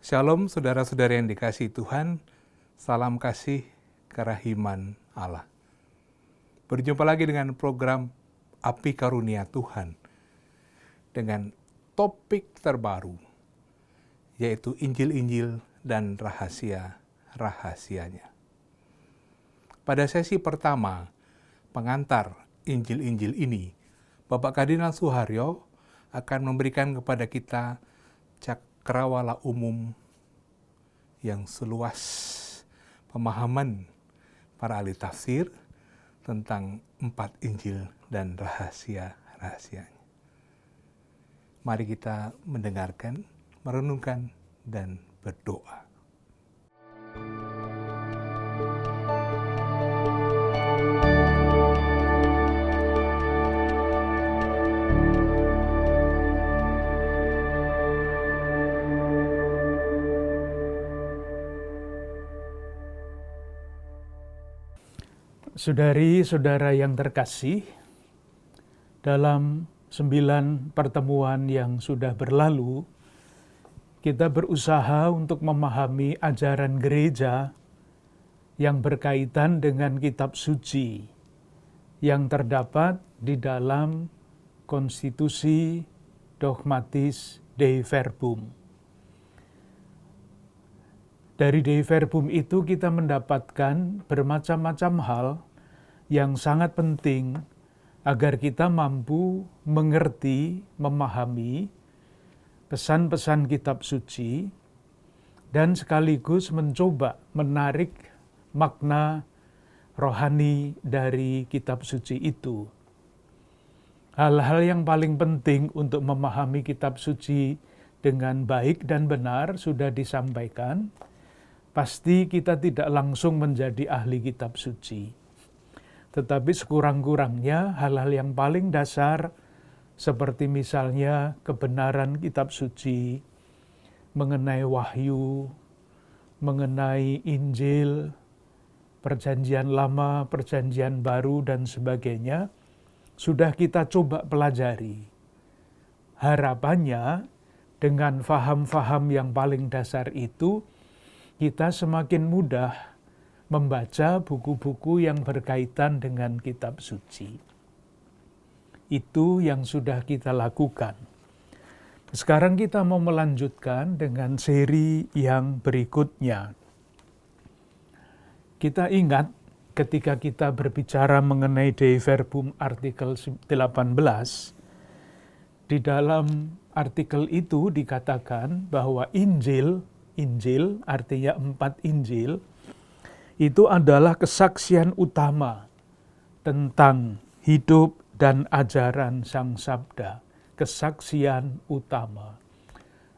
Shalom saudara-saudara yang dikasihi Tuhan, salam kasih kerahiman Allah. Berjumpa lagi dengan program Api Karunia Tuhan dengan topik terbaru, yaitu Injil-Injil dan rahasia-rahasianya. Pada sesi pertama, pengantar Injil-Injil ini, Bapak Kardinal Suharyo akan memberikan kepada kita cakrawala umum yang seluas pemahaman para ahli tafsir tentang 4 Injil dan rahasia-rahasianya. Mari kita mendengarkan, merenungkan, dan berdoa. Saudari-saudara yang terkasih, dalam 9 pertemuan yang sudah berlalu, kita berusaha untuk memahami ajaran gereja yang berkaitan dengan kitab suci yang terdapat di dalam konstitusi dogmatis Dei Verbum. Dari Dei Verbum itu kita mendapatkan bermacam-macam hal yang sangat penting agar kita mampu mengerti, memahami pesan-pesan kitab suci dan sekaligus mencoba menarik makna rohani dari kitab suci itu. Hal-hal yang paling penting untuk memahami kitab suci dengan baik dan benar sudah disampaikan. Pasti kita tidak langsung menjadi ahli kitab suci. Tetapi sekurang-kurangnya hal-hal yang paling dasar seperti misalnya kebenaran kitab suci, mengenai wahyu, mengenai Injil, perjanjian lama, perjanjian baru, dan sebagainya, sudah kita coba pelajari. Harapannya dengan faham-faham yang paling dasar itu, kita semakin mudah membaca buku-buku yang berkaitan dengan kitab suci. Itu yang sudah kita lakukan. Sekarang kita mau melanjutkan dengan seri yang berikutnya. Kita ingat ketika kita berbicara mengenai Dei Verbum artikel 18, di dalam artikel itu dikatakan bahwa Injil artinya 4 Injil, itu adalah kesaksian utama tentang hidup dan ajaran Sang Sabda. Kesaksian utama.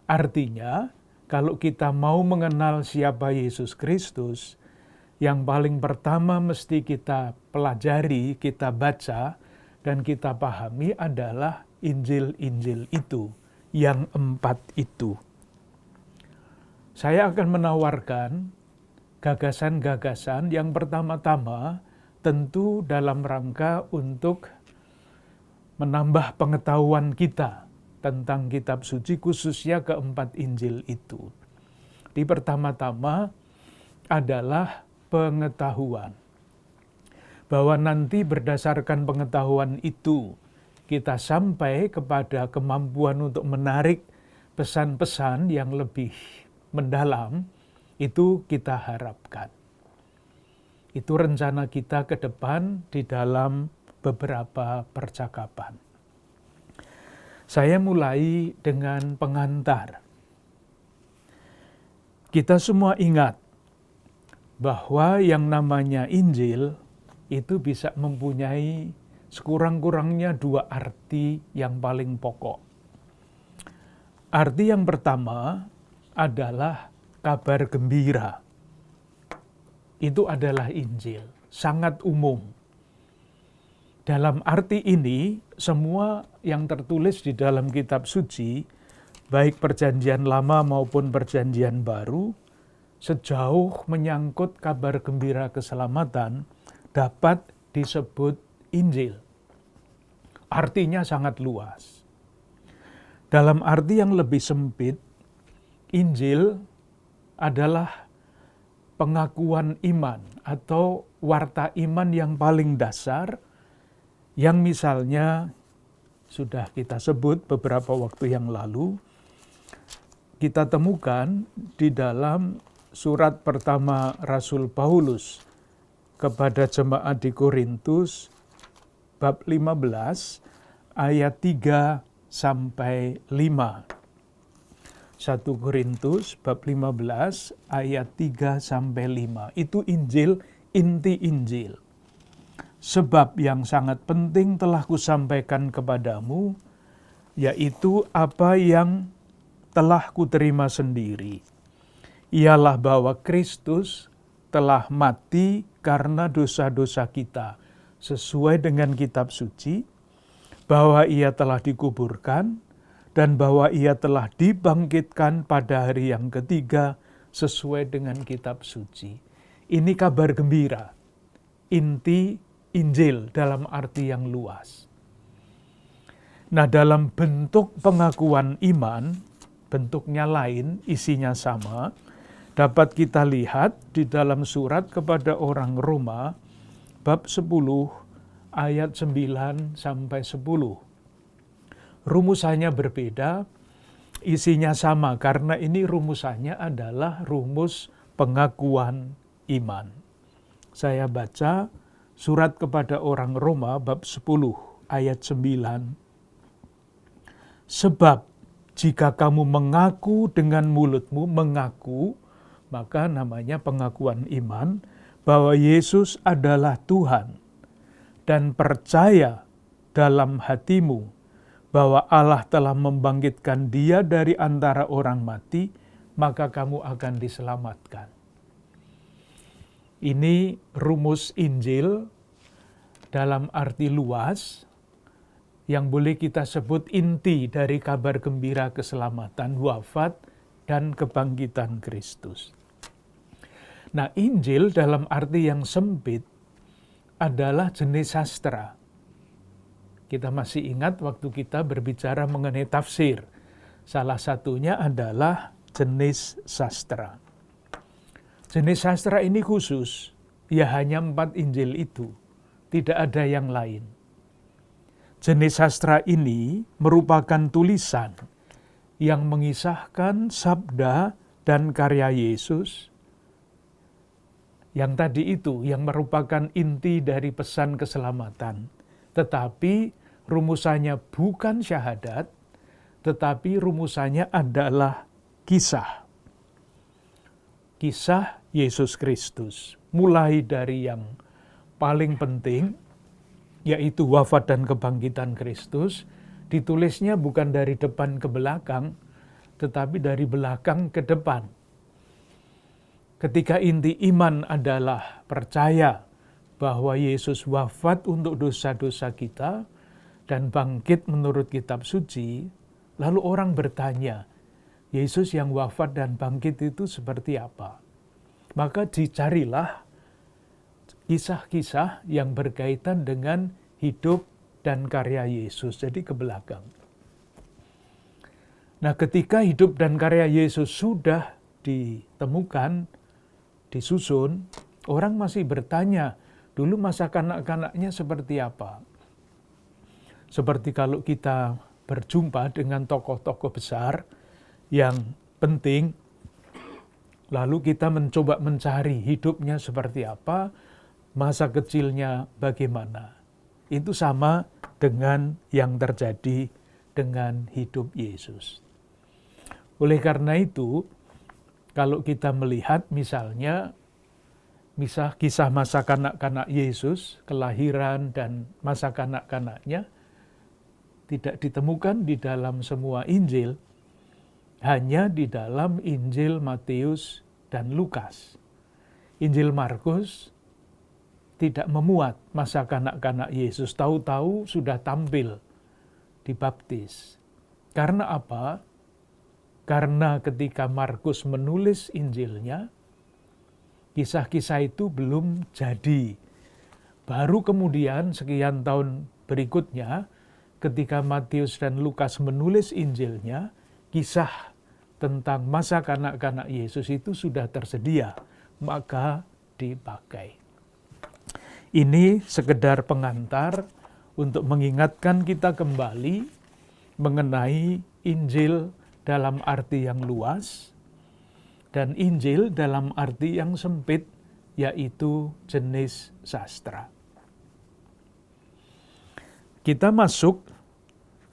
Artinya, kalau kita mau mengenal siapa Yesus Kristus, yang paling pertama mesti kita pelajari, kita baca, dan kita pahami adalah Injil-Injil itu, yang 4 itu. Saya akan menawarkan gagasan-gagasan yang pertama-tama tentu dalam rangka untuk menambah pengetahuan kita tentang kitab suci, khususnya ke-4 Injil itu. Di pertama-tama adalah pengetahuan. Bahwa nanti berdasarkan pengetahuan itu, kita sampai kepada kemampuan untuk menarik pesan-pesan yang lebih mendalam, itu kita harapkan. Itu rencana kita ke depan di dalam beberapa percakapan. Saya mulai dengan pengantar. Kita semua ingat bahwa yang namanya Injil itu bisa mempunyai sekurang-kurangnya 2 arti yang paling pokok. Arti yang pertama adalah kabar gembira. Itu adalah Injil, sangat umum. Dalam arti ini, semua yang tertulis di dalam kitab suci, baik perjanjian lama maupun perjanjian baru, sejauh menyangkut kabar gembira keselamatan, dapat disebut Injil. Artinya sangat luas. Dalam arti yang lebih sempit, Injil adalah pengakuan iman atau warta iman yang paling dasar, yang misalnya sudah kita sebut beberapa waktu yang lalu, kita temukan di dalam surat pertama Rasul Paulus kepada jemaat di Korintus bab 15 ayat 3 sampai 5. 1 Korintus bab 15 ayat 3 sampai 5. Itu Injil, inti Injil. Sebab yang sangat penting telah kusampaikan kepadamu, yaitu apa yang telah kuterima sendiri. Ialah bahwa Kristus telah mati karena dosa-dosa kita, sesuai dengan kitab suci, bahwa ia telah dikuburkan, dan bahwa ia telah dibangkitkan pada hari yang ketiga, sesuai dengan kitab suci. Ini kabar gembira, inti Injil dalam arti yang luas. Nah, dalam bentuk pengakuan iman, bentuknya lain, isinya sama, dapat kita lihat di dalam surat kepada orang Roma, bab 10, ayat 9 sampai 10. Rumusannya berbeda, isinya sama, karena ini rumusannya adalah rumus pengakuan iman. Saya baca surat kepada orang Roma, bab 10, ayat 9. Sebab jika kamu mengaku dengan mulutmu, maka namanya pengakuan iman, bahwa Yesus adalah Tuhan, dan percaya dalam hatimu bahwa Allah telah membangkitkan dia dari antara orang mati, maka kamu akan diselamatkan. Ini rumus Injil dalam arti luas, yang boleh kita sebut inti dari kabar gembira keselamatan, wafat, dan kebangkitan Kristus. Nah, Injil dalam arti yang sempit adalah jenis sastra. Kita masih ingat waktu kita berbicara mengenai tafsir. Salah satunya adalah jenis sastra. Jenis sastra ini khusus, ya hanya 4 Injil itu, tidak ada yang lain. Jenis sastra ini merupakan tulisan yang mengisahkan sabda dan karya Yesus, yang tadi itu, yang merupakan inti dari pesan keselamatan. Tetapi rumusannya bukan syahadat, tetapi rumusannya adalah kisah. Kisah Yesus Kristus, mulai dari yang paling penting, yaitu wafat dan kebangkitan Kristus, ditulisnya bukan dari depan ke belakang, tetapi dari belakang ke depan. Ketika inti iman adalah percaya bahwa Yesus wafat untuk dosa-dosa kita dan bangkit menurut kitab suci, lalu orang bertanya, Yesus yang wafat dan bangkit itu seperti apa? Maka dicarilah kisah-kisah yang berkaitan dengan hidup dan karya Yesus, jadi ke belakang. Nah, ketika hidup dan karya Yesus sudah ditemukan, disusun, orang masih bertanya, dulu masa kanak-kanaknya seperti apa? Seperti kalau kita berjumpa dengan tokoh-tokoh besar yang penting, lalu kita mencoba mencari hidupnya seperti apa, masa kecilnya bagaimana. Itu sama dengan yang terjadi dengan hidup Yesus. Oleh karena itu, kalau kita melihat misalnya kisah masa kanak-kanak Yesus, kelahiran dan masa kanak-kanaknya, tidak ditemukan di dalam semua Injil, hanya di dalam Injil Matius dan Lukas. Injil Markus tidak memuat masa kanak-kanak Yesus, tahu-tahu sudah tampil dibaptis. Karena apa? Karena ketika Markus menulis Injilnya, kisah-kisah itu belum jadi. Baru kemudian sekian tahun berikutnya, ketika Matius dan Lukas menulis Injilnya, kisah tentang masa kanak-kanak Yesus itu sudah tersedia, maka dipakai. Ini sekedar pengantar untuk mengingatkan kita kembali mengenai Injil dalam arti yang luas dan Injil dalam arti yang sempit, yaitu jenis sastra. Kita masuk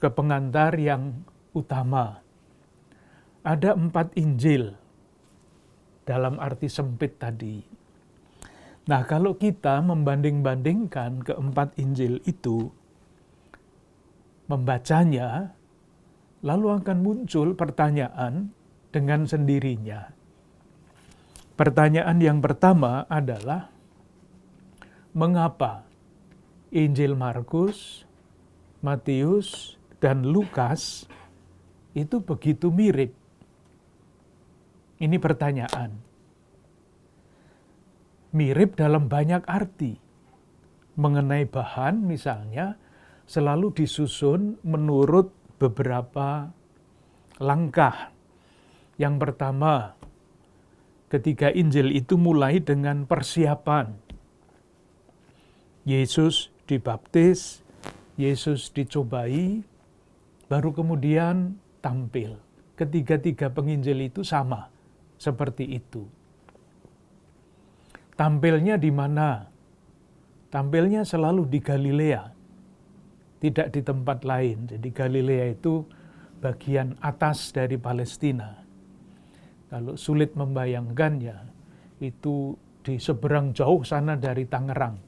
ke pengantar yang utama. Ada 4 Injil dalam arti sempit tadi. Nah, kalau kita membanding-bandingkan keempat Injil itu, membacanya, lalu akan muncul pertanyaan dengan sendirinya. Pertanyaan yang pertama adalah, mengapa Injil Markus, Matius, dan Lukas itu begitu mirip? Ini pertanyaan. Mirip dalam banyak arti. Mengenai bahan misalnya, selalu disusun menurut beberapa langkah. Yang pertama, ketiga Injil itu mulai dengan persiapan. Yesus dibaptis, Yesus dicobai, baru kemudian tampil. Ketiga-tiga penginjil itu sama, seperti itu. Tampilnya di mana? Tampilnya selalu di Galilea, tidak di tempat lain. Jadi Galilea itu bagian atas dari Palestina. Kalau sulit membayangkannya, itu di seberang jauh sana dari Tangerang.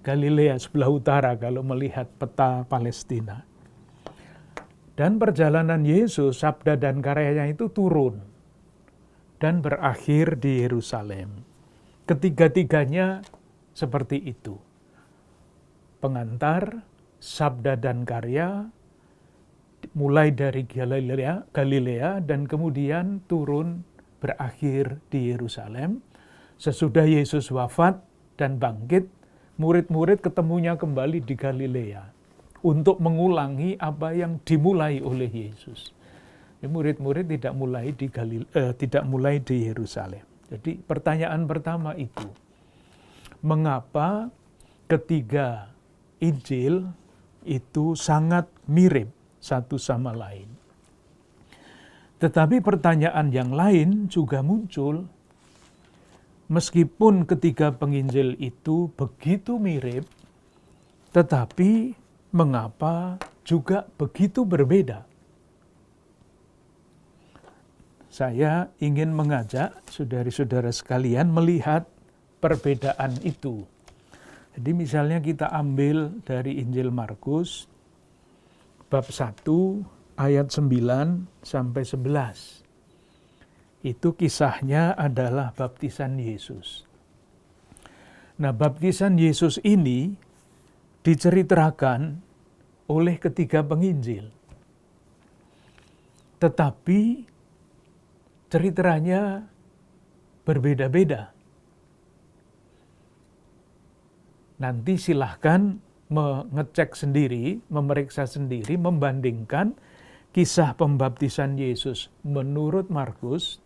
Galilea sebelah utara kalau melihat peta Palestina. Dan perjalanan Yesus, sabda dan karyanya itu turun dan berakhir di Yerusalem. Ketiga-tiganya seperti itu. Pengantar, sabda dan karya, mulai dari Galilea dan kemudian turun berakhir di Yerusalem. Sesudah Yesus wafat dan bangkit, murid-murid ketemunya kembali di Galilea untuk mengulangi apa yang dimulai oleh Yesus. Murid-murid tidak mulai di Yerusalem. Jadi pertanyaan pertama itu, mengapa ketiga Injil itu sangat mirip satu sama lain? Tetapi pertanyaan yang lain juga muncul. Meskipun ketiga penginjil itu begitu mirip, tetapi mengapa juga begitu berbeda? Saya ingin mengajak saudara-saudara sekalian melihat perbedaan itu. Jadi misalnya kita ambil dari Injil Markus, bab 1 ayat 9 sampai 11. Itu kisahnya adalah baptisan Yesus. Nah, baptisan Yesus ini diceritakan oleh ketiga penginjil. Tetapi ceritanya berbeda-beda. Nanti silahkan mengecek sendiri, memeriksa sendiri, membandingkan kisah pembaptisan Yesus menurut Markus,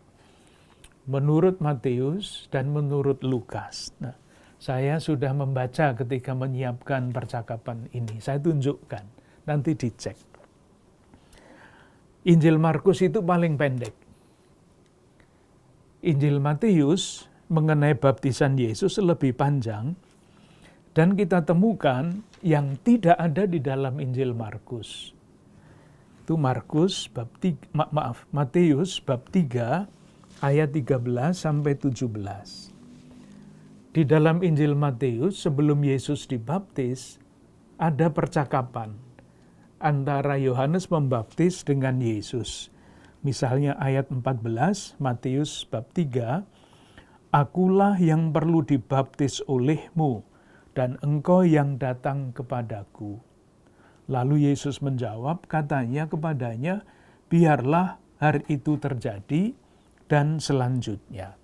menurut Matius, dan menurut Lukas. Nah, saya sudah membaca ketika menyiapkan percakapan ini. Saya tunjukkan, nanti dicek. Injil Markus itu paling pendek. Injil Matius mengenai baptisan Yesus lebih panjang, dan kita temukan yang tidak ada di dalam Injil Markus. Itu Matius bab 3 ayat 13 sampai 17. Di dalam Injil Matius sebelum Yesus dibaptis ada percakapan antara Yohanes Pembaptis dengan Yesus. Misalnya ayat 14 Matius bab 3, "Akulah yang perlu dibaptis olehmu dan engkau yang datang kepadaku." Lalu Yesus menjawab, katanya kepadanya, "Biarlah hari itu terjadi," dan selanjutnya.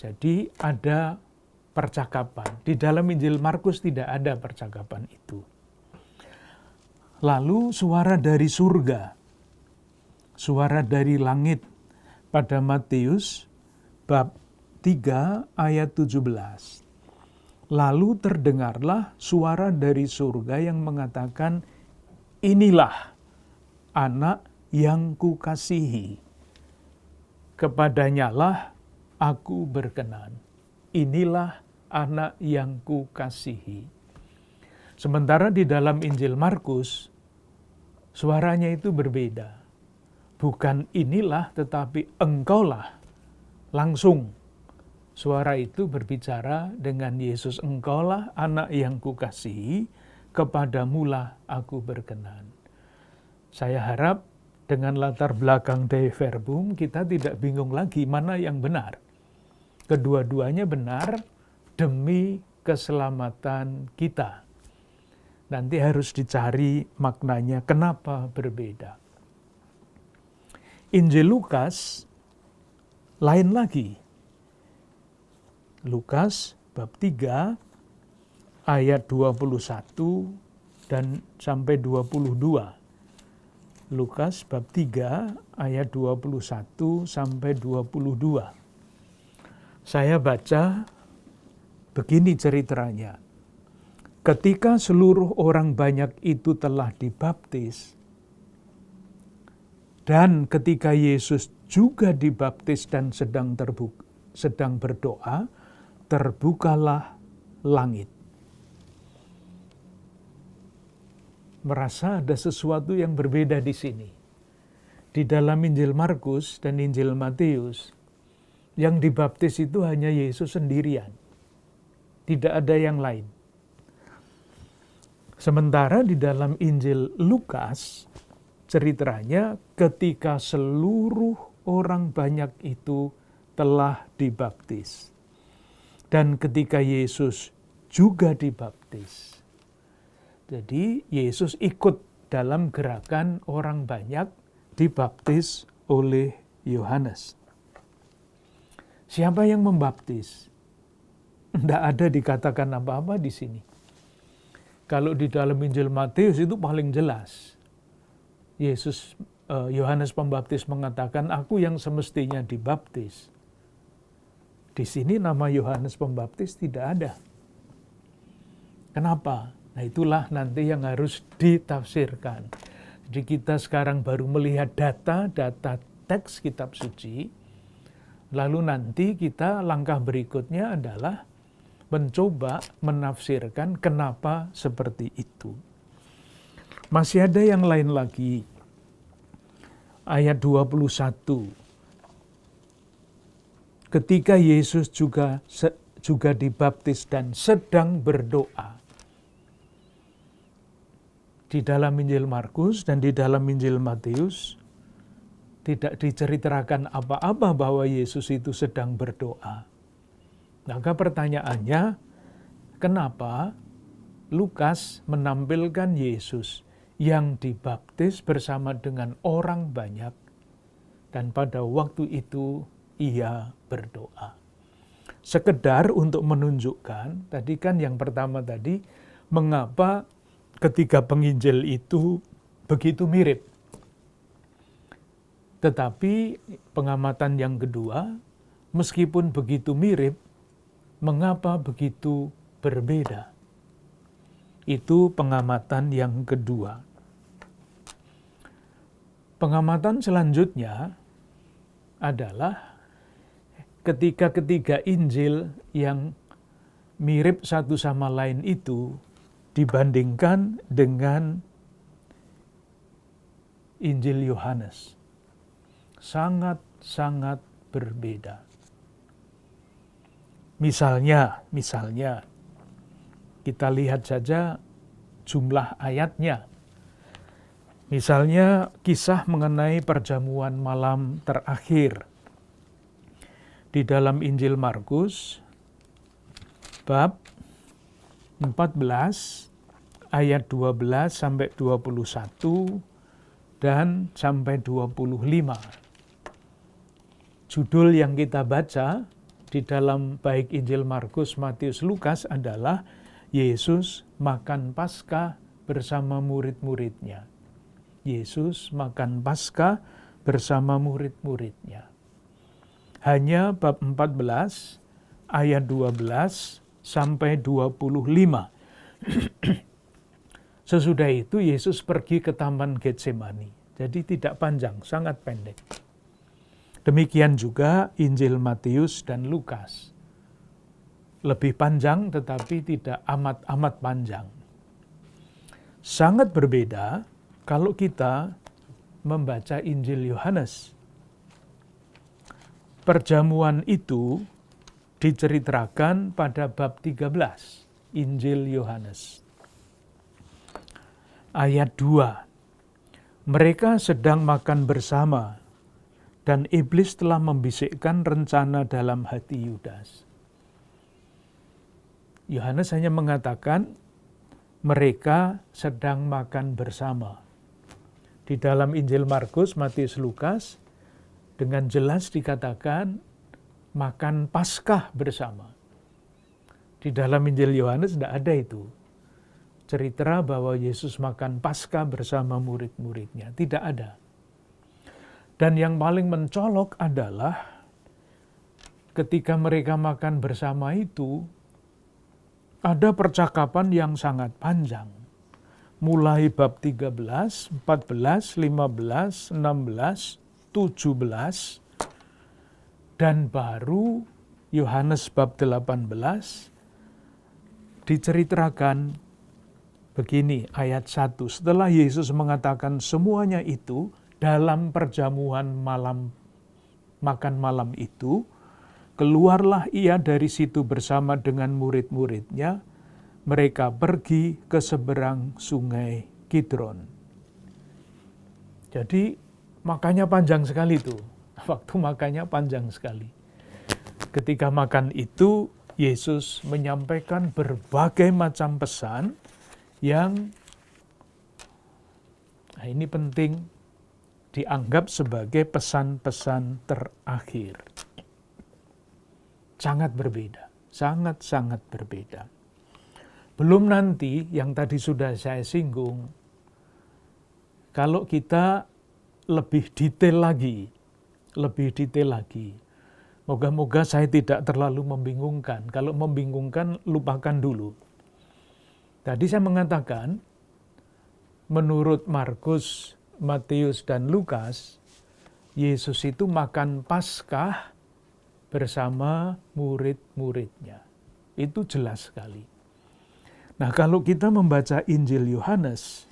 Jadi ada percakapan. Di dalam Injil Markus tidak ada percakapan itu. Lalu suara dari surga. suara dari langit pada Matius bab 3 ayat 17. Lalu terdengarlah suara dari surga yang mengatakan, inilah anak yang kukasihi, kepadanyalah aku berkenan. Inilah anak yang kukasihi. Sementara di dalam Injil Markus, suaranya itu berbeda. Bukan inilah, tetapi engkaulah. Langsung suara itu berbicara dengan Yesus, engkaulah anak yang kukasihi, kepadamulah aku berkenan. Saya harap dengan latar belakang Dei Verbum kita tidak bingung lagi mana yang benar. Kedua-duanya benar demi keselamatan kita. Nanti harus dicari maknanya kenapa berbeda. Injil Lukas lain lagi. Lukas bab 3 ayat 21 dan sampai 22. Lukas bab 3 ayat 21 sampai 22. Saya baca begini ceritanya. Ketika seluruh orang banyak itu telah dibaptis, dan ketika Yesus juga dibaptis dan sedang berdoa, terbukalah langit. Merasa ada sesuatu yang berbeda di sini. Di dalam Injil Markus dan Injil Matius, yang dibaptis itu hanya Yesus sendirian. Tidak ada yang lain. Sementara di dalam Injil Lukas, ceritanya ketika seluruh orang banyak itu telah dibaptis. Dan ketika Yesus juga dibaptis. Jadi Yesus ikut dalam gerakan orang banyak dibaptis oleh Yohanes. Siapa yang membaptis? Tidak ada dikatakan apa-apa di sini. Kalau di dalam Injil Matius itu paling jelas. Yohanes Pembaptis mengatakan, aku yang semestinya dibaptis. Di sini nama Yohanes Pembaptis tidak ada. Kenapa? Nah itulah nanti yang harus ditafsirkan. Jadi kita sekarang baru melihat data teks kitab suci. Lalu nanti kita langkah berikutnya adalah mencoba menafsirkan kenapa seperti itu. Masih ada yang lain lagi. Ayat 21. Ketika Yesus juga dibaptis dan sedang berdoa. Di dalam Injil Markus dan di dalam Injil Matius tidak diceritakan apa-apa bahwa Yesus itu sedang berdoa. Maka pertanyaannya, kenapa Lukas menampilkan Yesus yang dibaptis bersama dengan orang banyak dan pada waktu itu ia berdoa. Sekedar untuk menunjukkan, tadi kan yang pertama tadi, mengapa ketiga penginjil itu begitu mirip. Tetapi pengamatan yang kedua, meskipun begitu mirip, mengapa begitu berbeda? Itu pengamatan yang kedua. Pengamatan selanjutnya adalah ketika ketiga Injil yang mirip satu sama lain itu dibandingkan dengan Injil Yohanes. Sangat-sangat berbeda. Misalnya, kita lihat saja jumlah ayatnya. Misalnya kisah mengenai perjamuan malam terakhir. Di dalam Injil Markus, bab 14, ayat 12 sampai 21, dan sampai 25. Judul yang kita baca di dalam baik Injil Markus, Matius, Lukas adalah Yesus makan Paskah bersama murid-muridnya. Yesus makan Paskah bersama murid-muridnya. Hanya bab 14 ayat 12 sampai 25. Sesudah itu Yesus pergi ke Taman Getsemani. Jadi tidak panjang, sangat pendek. Demikian juga Injil Matius dan Lukas. Lebih panjang tetapi tidak amat-amat panjang. Sangat berbeda kalau kita membaca Injil Yohanes. Perjamuan itu diceritakan pada bab 13 Injil Yohanes. Ayat 2. Mereka sedang makan bersama dan iblis telah membisikkan rencana dalam hati Yudas. Yohanes hanya mengatakan mereka sedang makan bersama. Di dalam Injil Markus, Matius, Lukas dengan jelas dikatakan makan Paskah bersama. Di dalam Injil Yohanes tidak ada itu. Cerita bahwa Yesus makan Paskah bersama murid-muridnya. Tidak ada. Dan yang paling mencolok adalah ketika mereka makan bersama itu, ada percakapan yang sangat panjang. Mulai bab 13, 14, 15, 16, 17, dan baru Yohanes bab 18 diceritakan begini, ayat 1. Setelah Yesus mengatakan semuanya itu, dalam perjamuan makan malam itu, keluarlah ia dari situ bersama dengan murid-muridnya. Mereka pergi ke seberang sungai Kidron. Jadi makannya panjang sekali tuh. Waktu makannya panjang sekali. Ketika makan itu, Yesus menyampaikan berbagai macam pesan yang ini penting dianggap sebagai pesan-pesan terakhir. Sangat berbeda, sangat-sangat berbeda. Belum nanti yang tadi sudah saya singgung, kalau kita lebih detail lagi, moga-moga saya tidak terlalu membingungkan. Kalau membingungkan, lupakan dulu. Tadi saya mengatakan, menurut Markus, Matius, dan Lukas, Yesus itu makan Paskah bersama murid-muridnya. Itu jelas sekali. Nah, kalau kita membaca Injil Yohanes,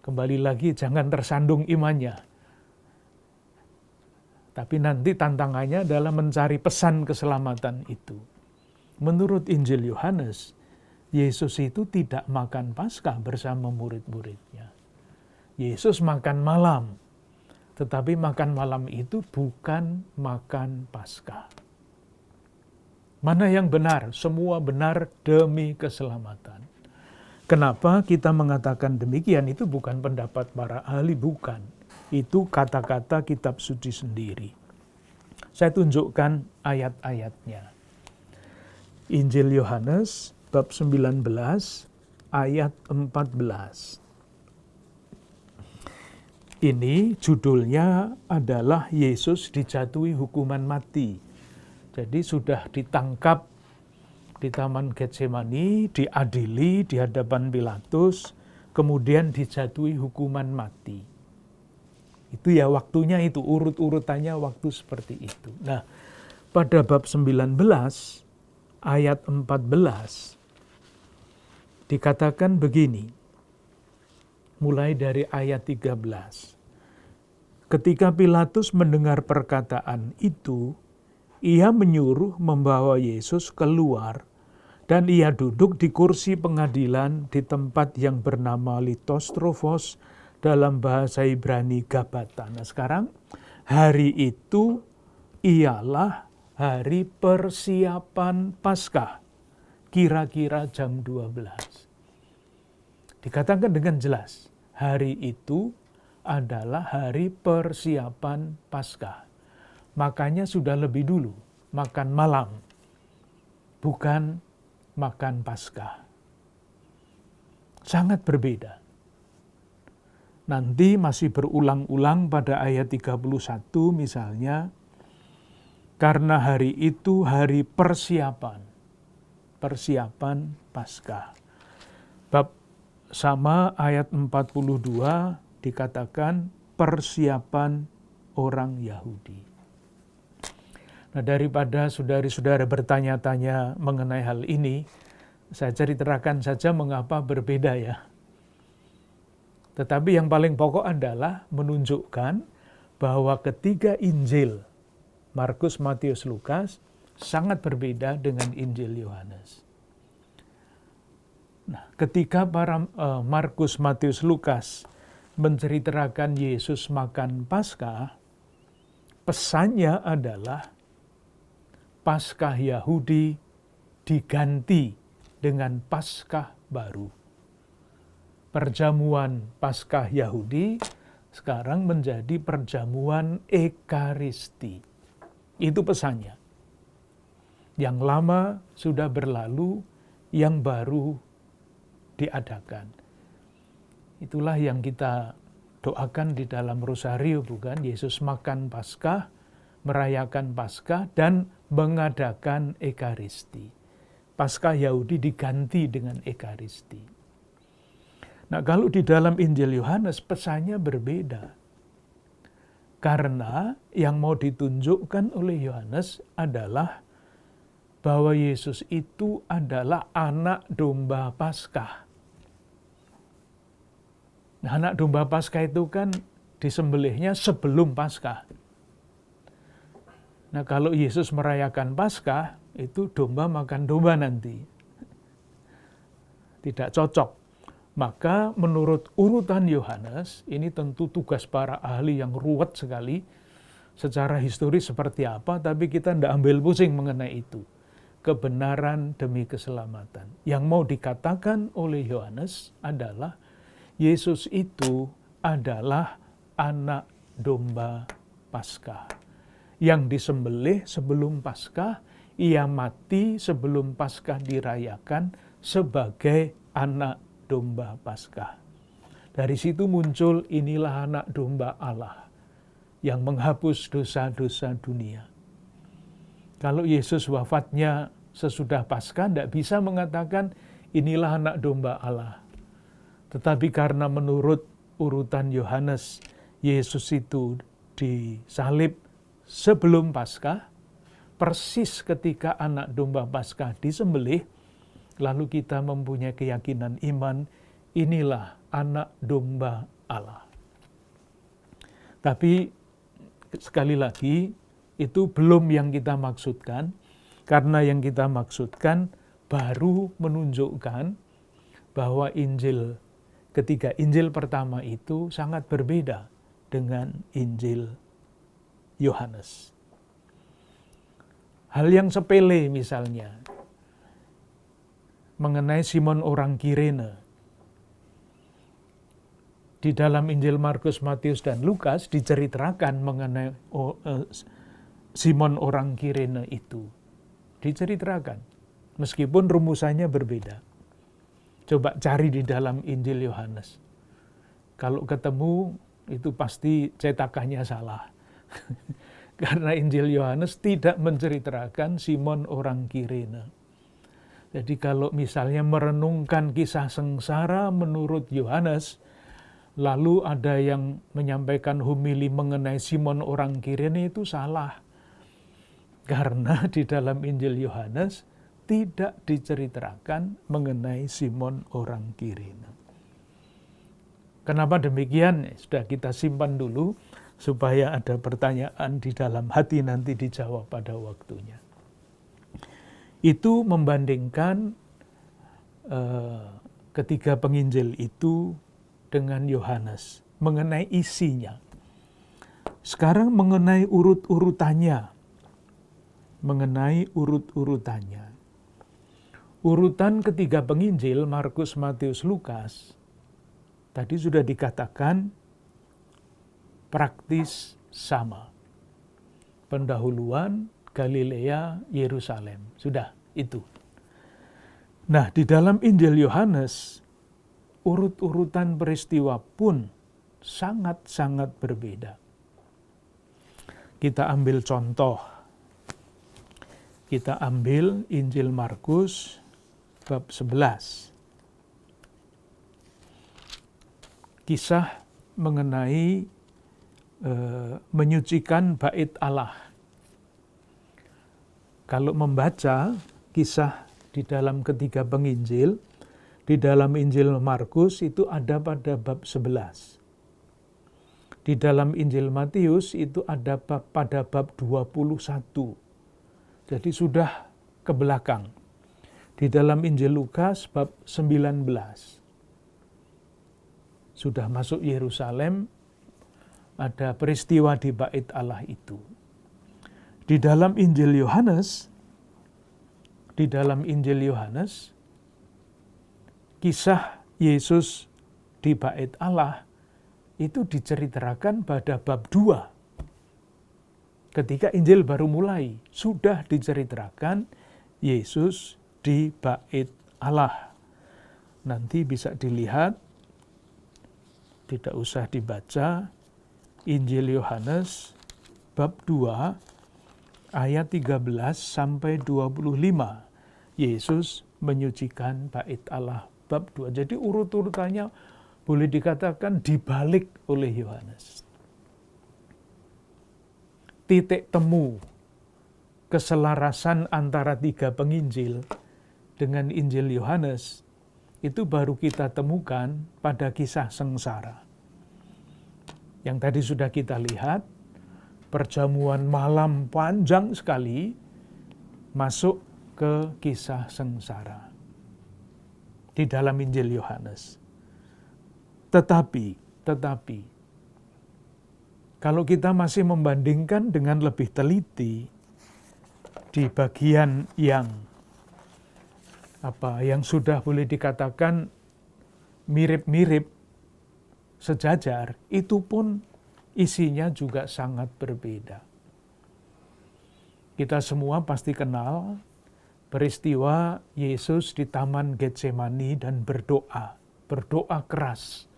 kembali lagi jangan tersandung imannya. Tapi nanti tantangannya adalah mencari pesan keselamatan itu. Menurut Injil Yohanes, Yesus itu tidak makan Paskah bersama murid-muridnya. Yesus makan malam. Tetapi makan malam itu bukan makan Paskah. Mana yang benar? Semua benar demi keselamatan. Kenapa kita mengatakan demikian? Itu bukan pendapat para ahli, bukan. Itu kata-kata kitab suci sendiri. Saya tunjukkan ayat-ayatnya. Injil Yohanes bab 19 ayat 14. Ini judulnya adalah Yesus dijatuhi hukuman mati. Jadi sudah ditangkap di Taman Getsemani, diadili di hadapan Pilatus, kemudian dijatuhi hukuman mati. Itu ya waktunya itu, urut-urutannya waktu seperti itu. Nah, pada bab 19 ayat 14 dikatakan begini, mulai dari ayat 13. Ketika Pilatus mendengar perkataan itu, ia menyuruh membawa Yesus keluar dan ia duduk di kursi pengadilan di tempat yang bernama Litostrofos, dalam bahasa Ibrani Gabata. Nah, sekarang hari itu ialah hari persiapan Paskah, kira-kira jam 12. Dikatakan dengan jelas, hari itu adalah hari persiapan Paskah. Makanya sudah lebih dulu makan malam, bukan makan Paskah. Sangat berbeda. Nanti masih berulang-ulang pada ayat 31 misalnya, karena hari itu hari persiapan Paskah. Bab sama ayat 42 dikatakan persiapan orang Yahudi. Nah, daripada saudara-saudara bertanya-tanya mengenai hal ini, saya ceritakan saja mengapa berbeda ya. Tetapi yang paling pokok adalah menunjukkan bahwa ketiga Injil, Markus, Matius, Lukas, sangat berbeda dengan Injil Yohanes. Nah, ketika para Markus, Matius, Lukas menceritakan Yesus makan Paskah, pesannya adalah Paskah Yahudi diganti dengan Paskah baru. Perjamuan Paskah Yahudi sekarang menjadi perjamuan Ekaristi. Itu pesannya. Yang lama sudah berlalu, yang baru diadakan. Itulah yang kita doakan di dalam rosario, bukan? Yesus makan Paskah, merayakan Paskah, dan mengadakan Ekaristi. Paskah Yahudi diganti dengan Ekaristi. Nah, kalau di dalam Injil Yohanes pesannya berbeda. Karena yang mau ditunjukkan oleh Yohanes adalah bahwa Yesus itu adalah anak domba Paskah. Nah, anak domba Paskah itu kan disembelihnya sebelum Paskah. Nah, kalau Yesus merayakan Paskah, itu domba makan domba nanti. Tidak cocok. Maka menurut urutan Yohanes, ini tentu tugas para ahli yang ruwet sekali, secara historis seperti apa, tapi kita tidak ambil pusing mengenai itu. Kebenaran demi keselamatan. Yang mau dikatakan oleh Yohanes adalah, Yesus itu adalah anak domba Paskah. Yang disembelih sebelum Paskah, ia mati sebelum Paskah dirayakan sebagai anak domba Paskah. Dari situ muncul inilah anak domba Allah yang menghapus dosa-dosa dunia. Kalau Yesus wafatnya sesudah Paskah, tidak bisa mengatakan inilah anak domba Allah. Tetapi karena menurut urutan Yohanes, Yesus itu disalib sebelum Paskah, persis ketika anak domba Paskah disembelih, lalu kita mempunyai keyakinan iman, inilah anak domba Allah. Tapi sekali lagi, itu belum yang kita maksudkan, karena yang kita maksudkan baru menunjukkan bahwa ketiga Injil pertama itu sangat berbeda dengan Injil Yohanes. Hal yang sepele misalnya, mengenai Simon orang Kirene. Di dalam Injil Markus, Matius, dan Lukas diceritakan mengenai Simon orang Kirene itu. Diceritakan, meskipun rumusannya berbeda. Coba cari di dalam Injil Yohanes. Kalau ketemu, itu pasti cetakannya salah. Karena Injil Yohanes tidak menceritakan Simon orang Kirene. Jadi kalau misalnya merenungkan kisah sengsara menurut Yohanes, lalu ada yang menyampaikan homili mengenai Simon orang Kirene, itu salah. Karena di dalam Injil Yohanes tidak diceritakan mengenai Simon orang Kirene. Kenapa demikian? Sudah kita simpan dulu, supaya ada pertanyaan di dalam hati nanti dijawab pada waktunya. Itu membandingkan ketiga penginjil itu dengan Yohanes mengenai isinya. Sekarang mengenai urut-urutannya. Urutan ketiga penginjil, Markus, Matius, Lukas, tadi sudah dikatakan praktis sama. Pendahuluan, Galilea, Yerusalem. Sudah, itu. Nah, di dalam Injil Yohanes, urut-urutan peristiwa pun sangat-sangat berbeda. Kita ambil contoh. Kita ambil Injil Markus bab 11. Kisah mengenai menyucikan bait Allah. Kalau membaca kisah di dalam ketiga penginjil, di dalam Injil Markus itu ada pada bab 11. Di dalam Injil Matius itu ada pada bab 21. Jadi sudah ke belakang. Di dalam Injil Lukas bab 19. Sudah masuk Yerusalem, ada peristiwa di bait Allah itu. Di dalam Injil Yohanes, kisah Yesus di bait Allah itu diceritakan pada bab 2. Ketika Injil baru mulai, sudah diceritakan Yesus di bait Allah. Nanti bisa dilihat, tidak usah dibaca, Injil Yohanes bab 2 ayat 13 sampai 25. Yesus menyucikan bait Allah bab 2. Jadi urut-urutannya boleh dikatakan dibalik oleh Yohanes. Titik temu keselarasan antara tiga penginjil dengan Injil Yohanes itu baru kita temukan pada kisah sengsara. Yang tadi sudah kita lihat, perjamuan malam panjang sekali masuk ke kisah sengsara di dalam Injil Yohanes. Tetapi kalau kita masih membandingkan dengan lebih teliti di bagian yang sudah boleh dikatakan mirip-mirip sejajar, itu pun isinya juga sangat berbeda. Kita semua pasti kenal peristiwa Yesus di Taman Getsemani dan berdoa keras.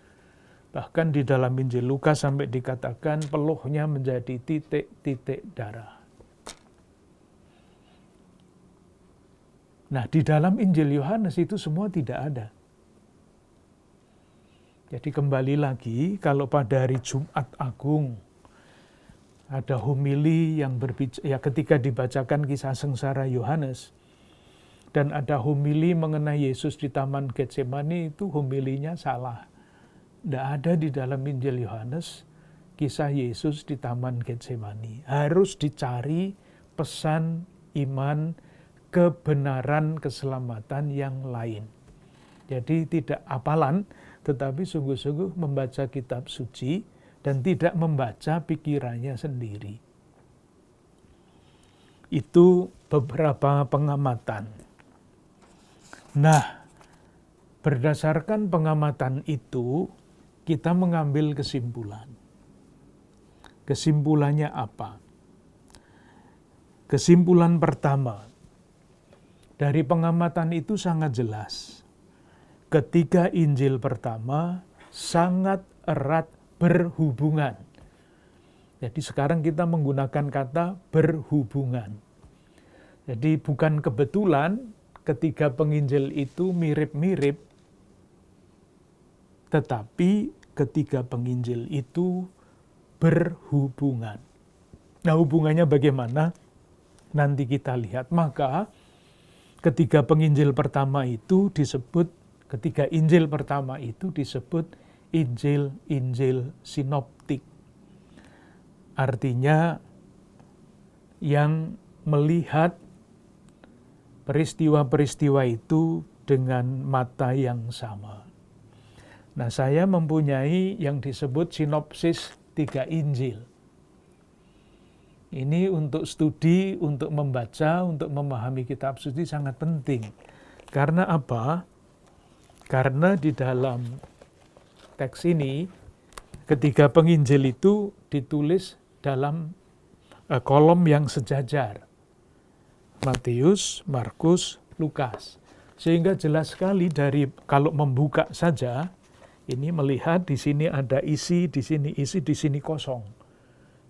Bahkan di dalam Injil Lukas sampai dikatakan peluhnya menjadi titik-titik darah. Nah, di dalam Injil Yohanes itu semua tidak ada. Jadi kembali lagi, kalau pada hari Jumat Agung ada homili yang berbicara, ketika dibacakan kisah sengsara Yohanes, dan ada homili mengenai Yesus di Taman Getsemani, itu homilinya salah. Tidak ada di dalam Injil Yohanes kisah Yesus di Taman Getsemani. Harus dicari pesan iman, kebenaran, keselamatan yang lain. Jadi tidak hafalan, tetapi sungguh-sungguh membaca kitab suci dan tidak membaca pikirannya sendiri. Itu beberapa pengamatan. Nah, berdasarkan pengamatan itu, kita mengambil kesimpulan. Kesimpulannya apa? Kesimpulan pertama, dari pengamatan itu sangat jelas. Ketiga Injil pertama sangat erat berhubungan. Jadi sekarang kita menggunakan kata berhubungan. Jadi bukan kebetulan ketiga penginjil itu mirip-mirip, tetapi ketiga penginjil itu berhubungan. Nah, hubungannya bagaimana? Nanti kita lihat. Maka ketiga Injil pertama itu disebut Injil-Injil sinoptik. Artinya yang melihat peristiwa-peristiwa itu dengan mata yang sama. Nah, saya mempunyai yang disebut sinopsis 3 Injil. Ini untuk studi, untuk membaca, untuk memahami kitab suci sangat penting. Karena apa? Karena di dalam teks ini, ketiga penginjil itu ditulis dalam kolom yang sejajar. Matius, Markus, Lukas. Sehingga jelas sekali dari kalau membuka saja, Ini melihat di sini ada isi, di sini kosong.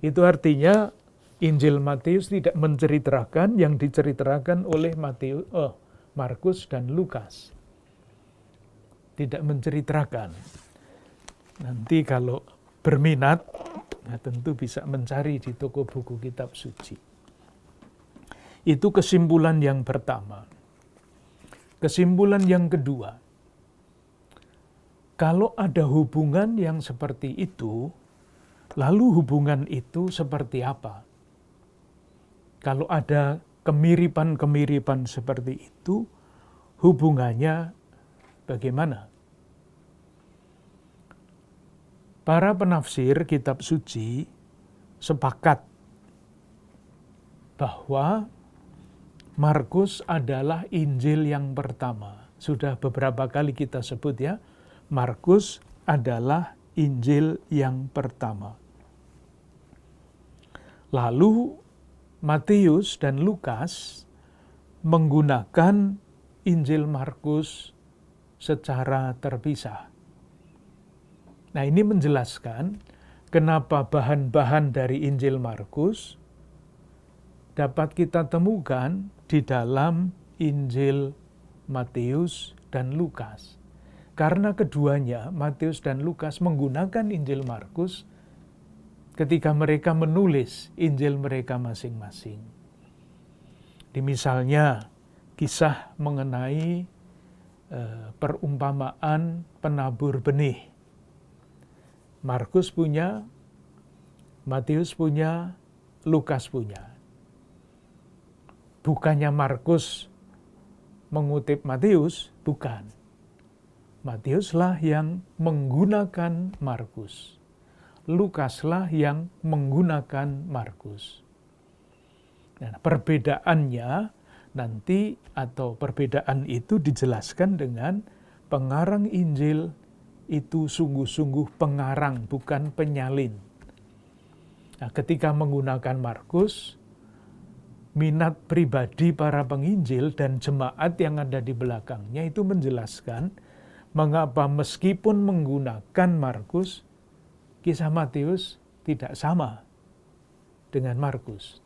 Itu artinya Injil Matius tidak menceritakan yang diceritakan oleh Markus dan Lukas. Tidak menceritakan. Nanti kalau berminat, nah tentu bisa mencari di toko buku kitab suci. Itu kesimpulan yang pertama. Kesimpulan yang kedua, kalau ada hubungan yang seperti itu, lalu hubungan itu seperti apa? Kalau ada kemiripan-kemiripan seperti itu, hubungannya bagaimana? Para penafsir kitab suci sepakat bahwa Markus adalah Injil yang pertama. Sudah beberapa kali kita sebut ya, Markus adalah Injil yang pertama. Lalu Matius dan Lukas menggunakan Injil Markus secara terpisah. Nah, ini menjelaskan kenapa bahan-bahan dari Injil Markus dapat kita temukan di dalam Injil Matius dan Lukas. Karena keduanya, Matius dan Lukas, menggunakan Injil Markus ketika mereka menulis Injil mereka masing-masing. Di misalnya kisah mengenai perumpamaan penabur benih. Markus punya, Matius punya, Lukas punya. Bukannya Markus mengutip Matius, bukan. Matiuslah yang menggunakan Markus. Lukaslah yang menggunakan Markus. Nah, perbedaannya nanti atau perbedaan itu dijelaskan dengan pengarang Injil itu sungguh-sungguh pengarang, bukan penyalin. Nah, ketika menggunakan Markus, minat pribadi para penginjil dan jemaat yang ada di belakangnya itu menjelaskan mengapa meskipun menggunakan Markus, kisah Matius tidak sama dengan Markus.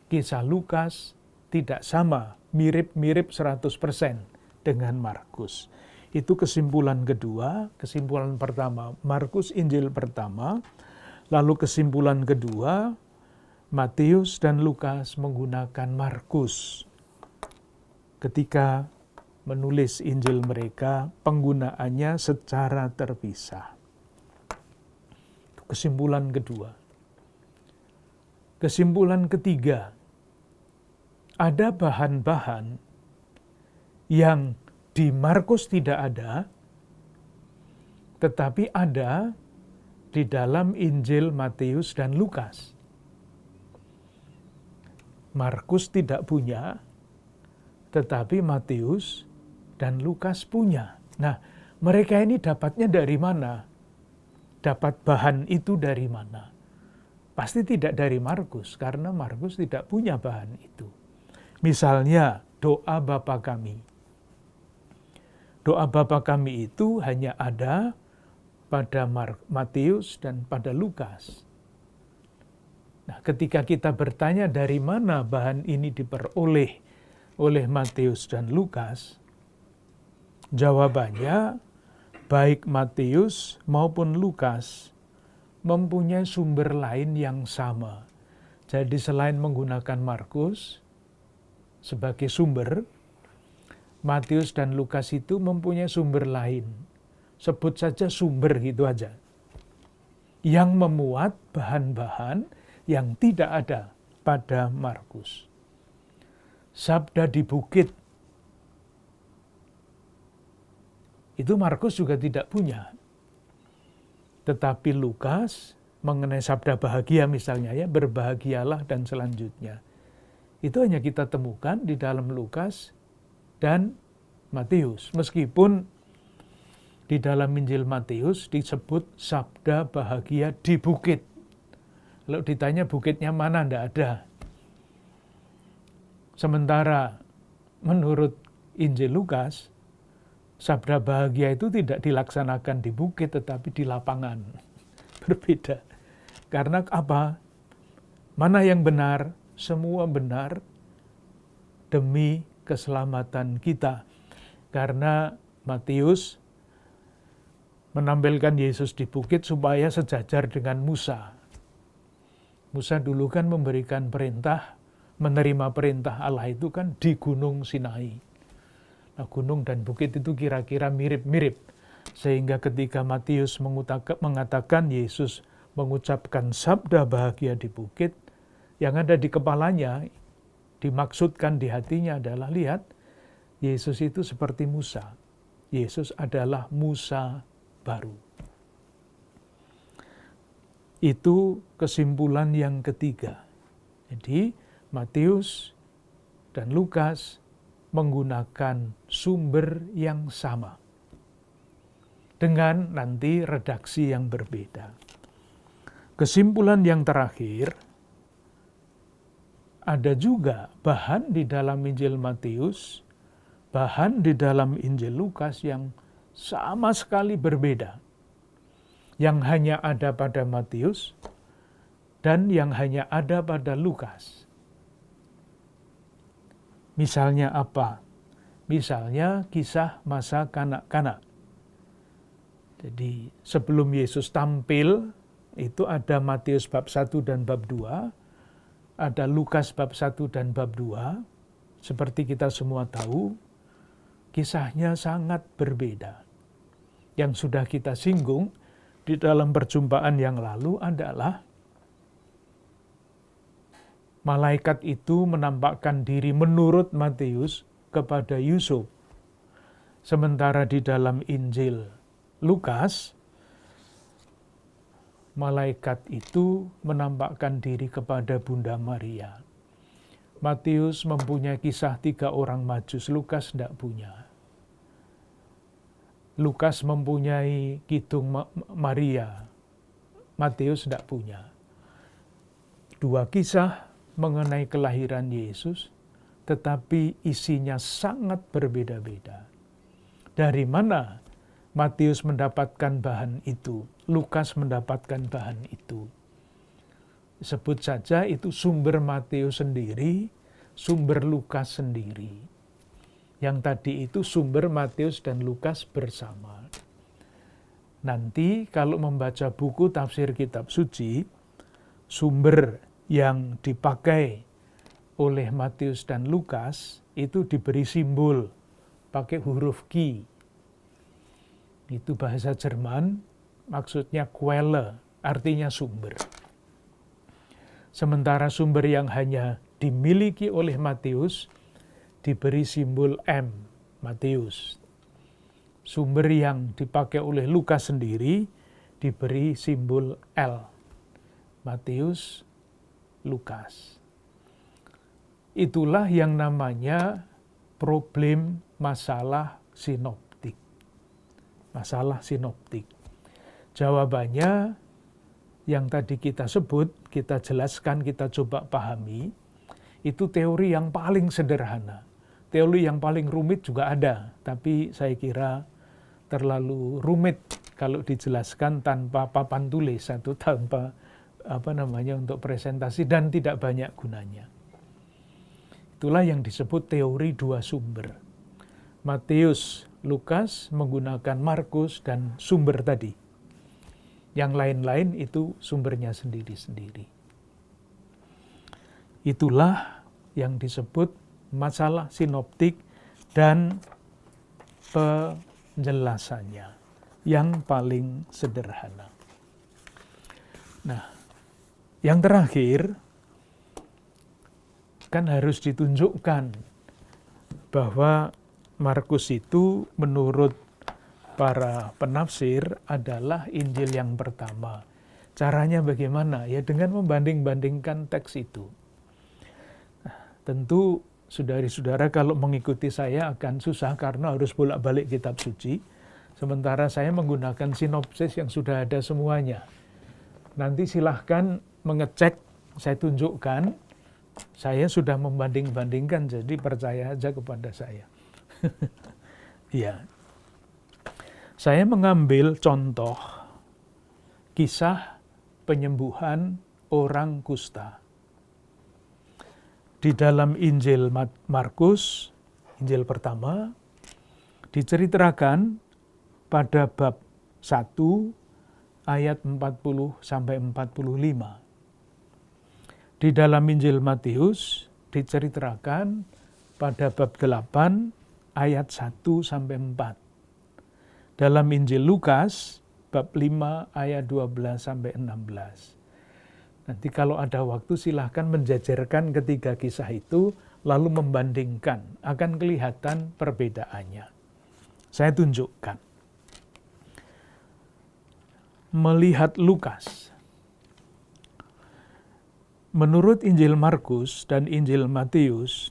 Kisah Lukas tidak sama, mirip-mirip 100% dengan Markus. Itu kesimpulan kedua. Kesimpulan pertama, Markus Injil pertama. Lalu kesimpulan kedua, Matius dan Lukas menggunakan Markus. Ketika menulis Injil mereka, penggunaannya secara terpisah. Kesimpulan kedua. Kesimpulan ketiga, ada bahan-bahan yang di Markus tidak ada, tetapi ada di dalam Injil Matius dan Lukas. Markus tidak punya, tetapi Matius dan Lukas punya. Nah, mereka ini dapatnya dari mana? Dapat bahan itu dari mana? Pasti tidak dari Markus, karena Markus tidak punya bahan itu. Misalnya, doa Bapa kami. Doa Bapa kami itu hanya ada pada Matius dan pada Lukas. Nah, ketika kita bertanya dari mana bahan ini diperoleh oleh Matius dan Lukas, jawabannya baik Matius maupun Lukas mempunyai sumber lain yang sama. Jadi selain menggunakan Markus sebagai sumber, Matius dan Lukas itu mempunyai sumber lain. Sebut saja sumber gitu aja. Yang memuat bahan-bahan yang tidak ada pada Markus. Sabda di bukit. Itu Markus juga tidak punya. Tetapi Lukas mengenai sabda bahagia misalnya ya, berbahagialah dan selanjutnya. Itu hanya kita temukan di dalam Lukas dan Matius. Meskipun di dalam Injil Matius disebut sabda bahagia di bukit. Kalau ditanya bukitnya mana, tidak ada. Sementara menurut Injil Lukas, sabda bahagia itu tidak dilaksanakan di bukit tetapi di lapangan. Berbeda. Karena apa? Mana yang benar? Semua benar demi keselamatan kita. Karena Matius menampilkan Yesus di bukit supaya sejajar dengan Musa. Musa dulu kan memberikan perintah, menerima perintah Allah itu kan di Gunung Sinai. Nah, gunung dan bukit itu kira-kira mirip-mirip. Sehingga ketika Matius mengatakan Yesus mengucapkan sabda bahagia di bukit, yang ada di kepalanya, dimaksudkan di hatinya adalah, lihat, Yesus itu seperti Musa. Yesus adalah Musa baru. Itu kesimpulan yang ketiga. Jadi Matius dan Lukas menggunakan sumber yang sama dengan nanti redaksi yang berbeda. Kesimpulan yang terakhir, ada juga bahan di dalam Injil Matius, bahan di dalam Injil Lukas yang sama sekali berbeda. Yang hanya ada pada Matius dan yang hanya ada pada Lukas. Misalnya apa? Misalnya kisah masa kanak-kanak. Jadi sebelum Yesus tampil, itu ada Matius bab 1 dan bab 2, ada Lukas bab 1 dan bab 2. Seperti kita semua tahu, kisahnya sangat berbeda. Yang sudah kita singgung di dalam perjumpaan yang lalu adalah malaikat itu menampakkan diri menurut Matius kepada Yusuf. Sementara di dalam Injil Lukas, malaikat itu menampakkan diri kepada Bunda Maria. Matius mempunyai kisah 3 orang Majus, Lukas tidak punya. Lukas mempunyai Kidung Maria, Matius tidak punya. 2 kisah mengenai kelahiran Yesus, tetapi isinya sangat berbeda-beda. Dari mana Matius mendapatkan bahan itu? Lukas mendapatkan bahan itu. Sebut saja itu sumber Matius sendiri, sumber Lukas sendiri. Yang tadi itu sumber Matius dan Lukas bersama. Nanti kalau membaca buku tafsir kitab suci, sumber yang dipakai oleh Matius dan Lukas itu diberi simbol pakai huruf Q. Itu bahasa Jerman, maksudnya Quelle, artinya sumber. Sementara sumber yang hanya dimiliki oleh Matius diberi simbol M, Matius. Sumber yang dipakai oleh Lukas sendiri diberi simbol L, Matius, Lukas. Itulah yang namanya problem masalah sinoptik. Masalah sinoptik. Jawabannya yang tadi kita sebut, kita jelaskan, kita coba pahami, itu teori yang paling sederhana. Teori yang paling rumit juga ada, tapi saya kira terlalu rumit kalau dijelaskan tanpa papan tulis atau tanpa untuk presentasi dan tidak banyak gunanya. Itulah yang disebut teori 2 sumber. Matius, Lukas menggunakan Markus dan sumber tadi. Yang lain-lain itu sumbernya sendiri-sendiri. Itulah yang disebut masalah sinoptik dan penjelasannya yang paling sederhana. Nah, yang terakhir kan harus ditunjukkan bahwa Markus itu menurut para penafsir adalah Injil yang pertama. Caranya bagaimana? Ya dengan membanding-bandingkan teks itu. Nah, tentu saudari-saudara kalau mengikuti saya akan susah karena harus bolak-balik kitab suci. Sementara saya menggunakan sinopsis yang sudah ada semuanya. Nanti silahkan mengecek, saya tunjukkan. Saya sudah membanding-bandingkan, jadi percaya aja kepada saya. Ya. Saya mengambil contoh kisah penyembuhan orang kusta. Di dalam Injil Markus, Injil pertama, diceritakan pada bab 1 ayat 40 sampai 45. Di dalam Injil Matius diceritakan pada bab 8 ayat 1 sampai 4. Dalam Injil Lukas bab 5 ayat 12 sampai 16. Nanti kalau ada waktu silahkan menjajarkan ketiga kisah itu, lalu membandingkan, akan kelihatan perbedaannya. Saya tunjukkan. Melihat Lukas. Menurut Injil Markus dan Injil Matius,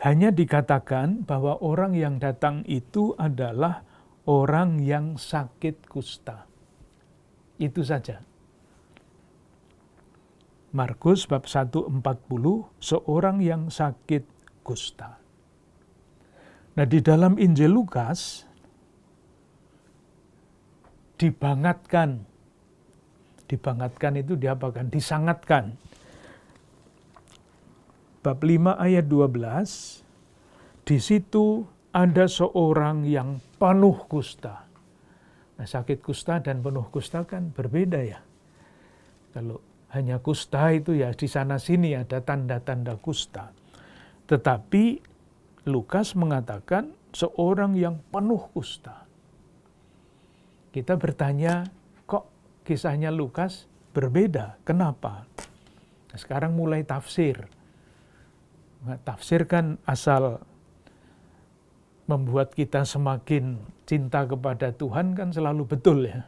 hanya dikatakan bahwa orang yang datang itu adalah orang yang sakit kusta. Itu saja. Markus bab 1:40, seorang yang sakit kusta. Nah, di dalam Injil Lukas dibangatkan. Dibangatkan itu diapakan? Disangatkan. Bab 5 ayat 12, di situ ada seorang yang penuh kusta. Nah, sakit kusta dan penuh kusta kan berbeda ya. Kalau hanya kusta itu ya di sana-sini ada tanda-tanda kusta. Tetapi Lukas mengatakan seorang yang penuh kusta. Kita bertanya, kok kisahnya Lukas berbeda? Kenapa? Nah, sekarang mulai tafsir. Nah, tafsir kan asal membuat kita semakin cinta kepada Tuhan kan selalu betul ya.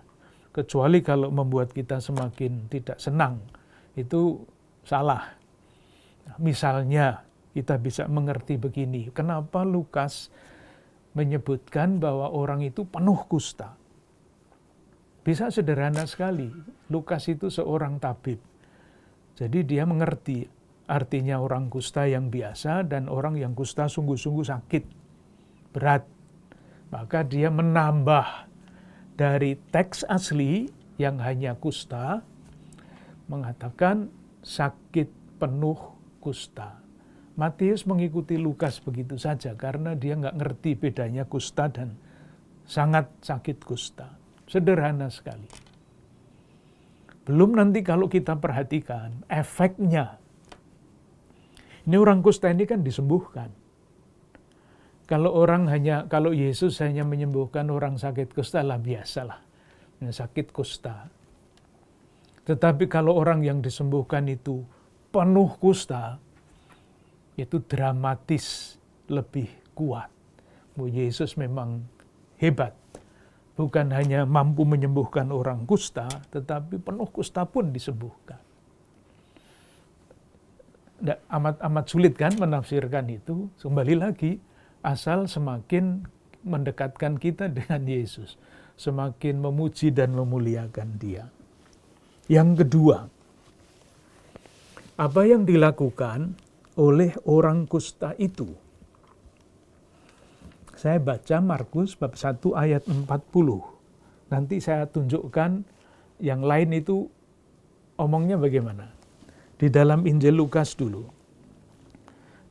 Kecuali kalau membuat kita semakin tidak senang, itu salah. Misalnya kita bisa mengerti begini, kenapa Lukas menyebutkan bahwa orang itu penuh kusta? Bisa sederhana sekali, Lukas itu seorang tabib. Jadi dia mengerti artinya orang kusta yang biasa dan orang yang kusta sungguh-sungguh sakit, berat. Maka dia menambah dari teks asli yang hanya kusta, mengatakan sakit penuh kusta. Matius mengikuti Lukas begitu saja karena dia nggak ngerti bedanya kusta dan sangat sakit kusta. Sederhana sekali. Belum nanti kalau kita perhatikan efeknya. Ini orang kusta ini kan disembuhkan. Kalau Yesus hanya menyembuhkan orang sakit kusta lah biasalah. Sakit kusta. Tetapi kalau orang yang disembuhkan itu penuh kusta, itu dramatis lebih kuat. Yesus memang hebat. Bukan hanya mampu menyembuhkan orang kusta, tetapi penuh kusta pun disembuhkan. Amat sulit kan menafsirkan itu. Kembali lagi, asal semakin mendekatkan kita dengan Yesus. Semakin memuji dan memuliakan Dia. Yang kedua, apa yang dilakukan oleh orang kusta itu? Saya baca Markus bab 1 ayat 40. Nanti saya tunjukkan yang lain itu omongnya bagaimana. Di dalam Injil Lukas dulu.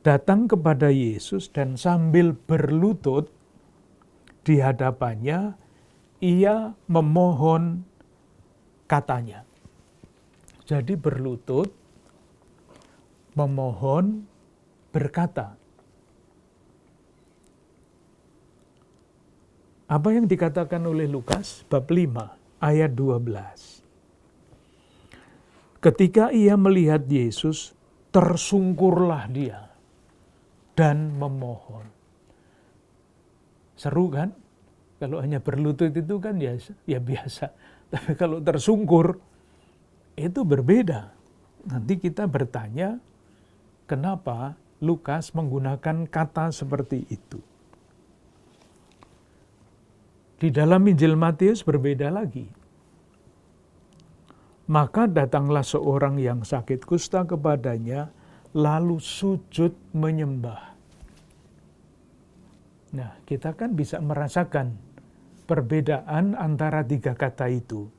Datang kepada Yesus dan sambil berlutut di hadapannya, ia memohon katanya. Jadi berlutut, memohon, berkata. Apa yang dikatakan oleh Lukas bab 5 ayat 12. Ketika ia melihat Yesus, tersungkurlah dia dan memohon. Seru kan? Kalau hanya berlutut itu kan ya biasa. Tapi kalau tersungkur, itu berbeda. Nanti kita bertanya, kenapa Lukas menggunakan kata seperti itu. Di dalam Injil Matius berbeda lagi. Maka datanglah seorang yang sakit kusta kepadanya, lalu sujud menyembah. Nah, kita kan bisa merasakan perbedaan antara tiga kata itu.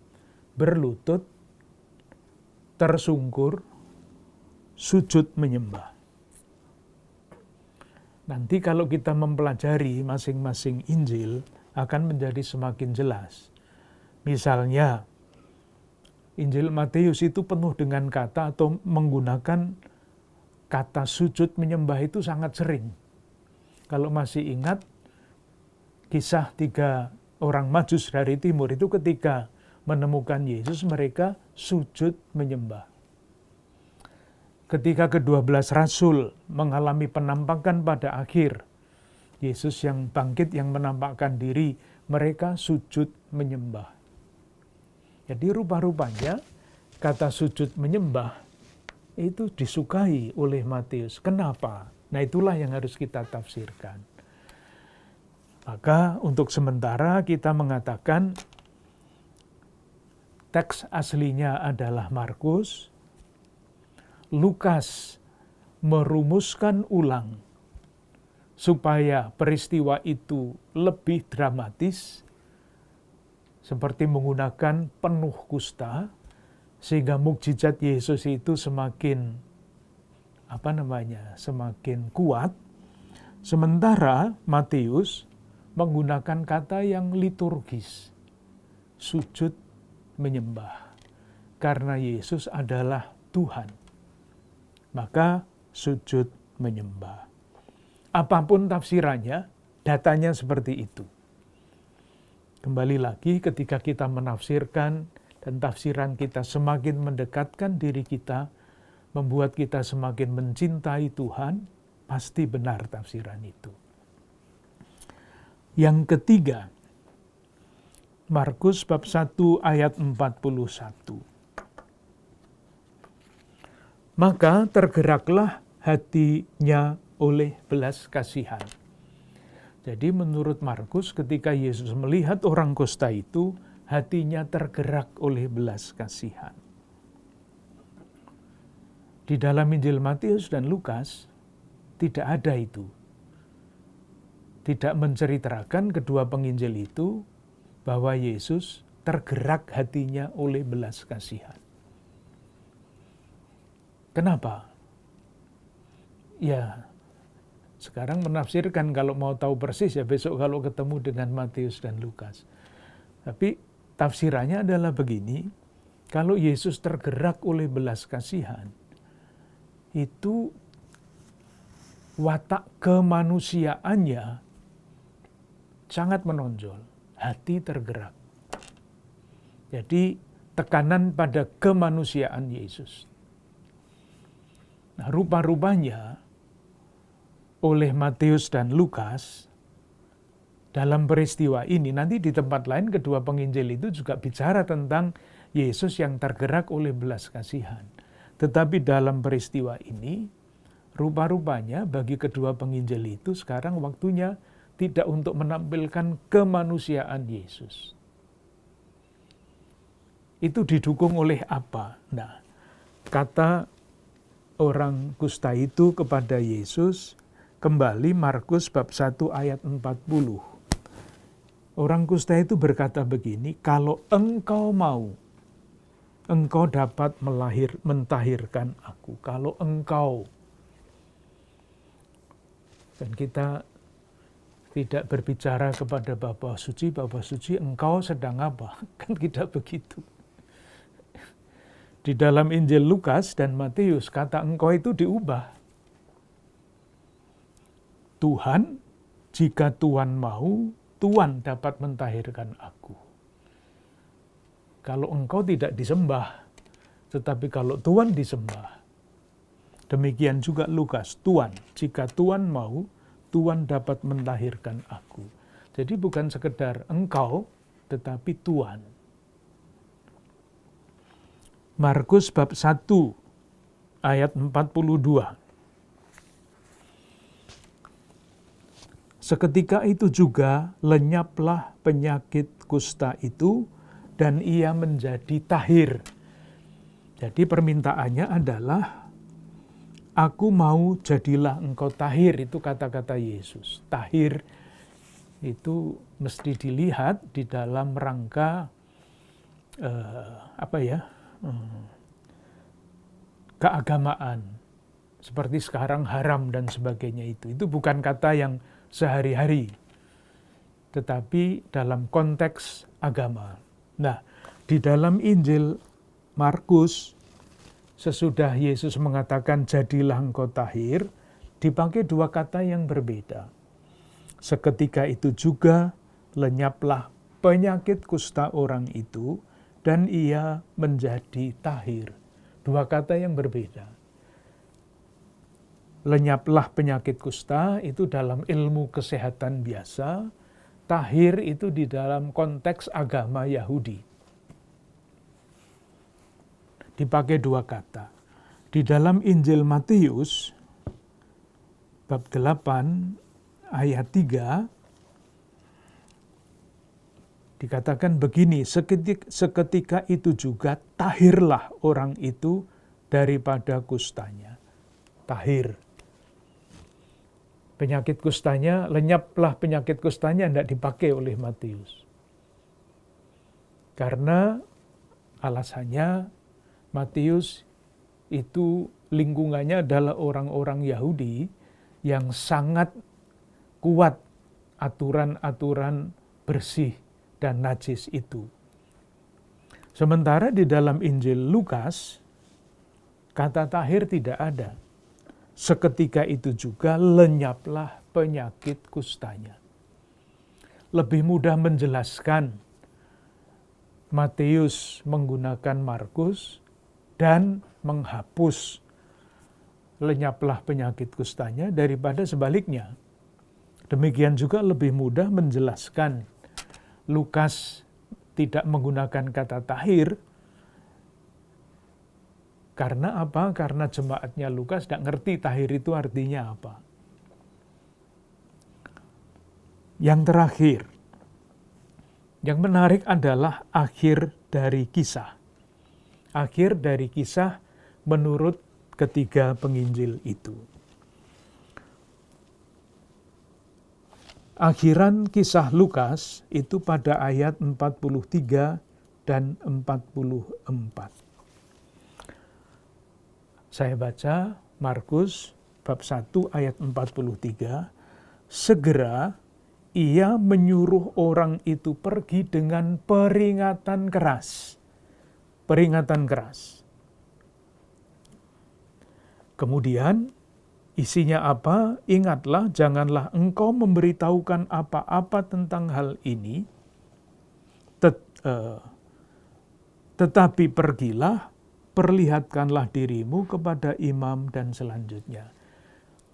Berlutut, tersungkur, sujud menyembah. Nanti kalau kita mempelajari masing-masing Injil akan menjadi semakin jelas. Misalnya, Injil Matius itu penuh dengan kata atau menggunakan kata sujud menyembah itu sangat sering. Kalau masih ingat, kisah 3 orang Majus dari timur itu ketika menemukan Yesus, mereka sujud menyembah. Ketika ke-12 Rasul mengalami penampakan pada akhir, Yesus yang bangkit, yang menampakkan diri, mereka sujud menyembah. Jadi rupa-rupanya kata sujud menyembah itu disukai oleh Matius. Kenapa? Nah itulah yang harus kita tafsirkan. Maka untuk sementara kita mengatakan teks aslinya adalah Markus. Lukas merumuskan ulang supaya peristiwa itu lebih dramatis, seperti menggunakan penuh kusta, sehingga mukjizat Yesus itu semakin semakin kuat. Sementara Matius menggunakan kata yang liturgis, sujud menyembah, karena Yesus adalah Tuhan. Maka sujud menyembah. Apapun tafsirannya, datanya seperti itu. Kembali lagi ketika kita menafsirkan dan tafsiran kita semakin mendekatkan diri kita, membuat kita semakin mencintai Tuhan, pasti benar tafsiran itu. Yang ketiga, Markus bab 1 ayat 41. Maka tergeraklah hatinya oleh belas kasihan. Jadi menurut Markus ketika Yesus melihat orang kusta itu, hatinya tergerak oleh belas kasihan. Di dalam Injil Matius dan Lukas tidak ada itu. Tidak menceritakan kedua penginjil itu bahwa Yesus tergerak hatinya oleh belas kasihan. Kenapa? Ya, sekarang menafsirkan kalau mau tahu persis ya besok kalau ketemu dengan Matius dan Lukas. Tapi tafsirannya adalah begini, kalau Yesus tergerak oleh belas kasihan, itu watak kemanusiaannya sangat menonjol, hati tergerak. Jadi tekanan pada kemanusiaan Yesus. Nah, rupa-rupanya oleh Matius dan Lukas dalam peristiwa ini, nanti di tempat lain kedua penginjil itu juga bicara tentang Yesus yang tergerak oleh belas kasihan. Tetapi dalam peristiwa ini, rupa-rupanya bagi kedua penginjil itu sekarang waktunya tidak untuk menampilkan kemanusiaan Yesus. Itu didukung oleh apa? Nah, kata orang kusta itu kepada Yesus, kembali Markus bab 1 ayat 40. Orang kusta itu berkata begini, kalau engkau mau, engkau dapat mentahirkan aku. Kalau engkau. Dan kita tidak berbicara kepada Bapa Suci, engkau sedang apa? Kan tidak begitu. Di dalam Injil Lukas dan Matius, kata engkau itu diubah. Tuhan, jika Tuhan mau, Tuhan dapat mentahirkan aku. Kalau engkau tidak disembah, tetapi kalau Tuhan disembah. Demikian juga Lukas, Tuhan, jika Tuhan mau, Tuhan dapat mentahirkan aku. Jadi bukan sekedar engkau, tetapi Tuhan. Markus bab 1 ayat 42. Seketika itu juga lenyaplah penyakit kusta itu dan ia menjadi tahir. Jadi permintaannya adalah, aku mau jadilah engkau tahir, itu kata-kata Yesus. Tahir itu mesti dilihat di dalam rangka keagamaan. Seperti sekarang haram dan sebagainya itu bukan kata yang sehari-hari, tetapi dalam konteks agama. Nah, di dalam Injil Markus, sesudah Yesus mengatakan jadilah engkau tahir, dipakai dua kata yang berbeda. Seketika itu juga lenyaplah penyakit kusta orang itu dan ia menjadi tahir. Dua kata yang berbeda. Lenyaplah penyakit kusta itu dalam ilmu kesehatan biasa, tahir itu di dalam konteks agama Yahudi. Dipakai dua kata. Di dalam Injil Matius, bab 8, ayat 3, dikatakan begini, seketika itu juga tahirlah orang itu daripada kustanya. Tahir. Penyakit kustanya, lenyaplah penyakit kustanya, tidak dipakai oleh Matius. Karena alasannya Matius itu lingkungannya adalah orang-orang Yahudi yang sangat kuat aturan-aturan bersih dan najis itu. Sementara di dalam Injil Lukas, kata tahir tidak ada. Seketika itu juga lenyaplah penyakit kustanya. Lebih mudah menjelaskan Matius menggunakan Markus dan menghapus lenyaplah penyakit kustanya daripada sebaliknya. Demikian juga lebih mudah menjelaskan Lukas tidak menggunakan kata tahir. Karena apa? Karena jemaatnya Lukas tidak ngerti tahir itu artinya apa. Yang terakhir, yang menarik adalah akhir dari kisah. Akhir dari kisah menurut ketiga penginjil itu. Akhiran kisah Lukas itu pada ayat 43 dan 44. Saya baca Markus bab 1 ayat 43. Segera ia menyuruh orang itu pergi dengan peringatan keras. Peringatan keras. Kemudian isinya apa? Ingatlah, janganlah engkau memberitahukan apa-apa tentang hal ini, tetapi pergilah, perlihatkanlah dirimu kepada imam dan selanjutnya.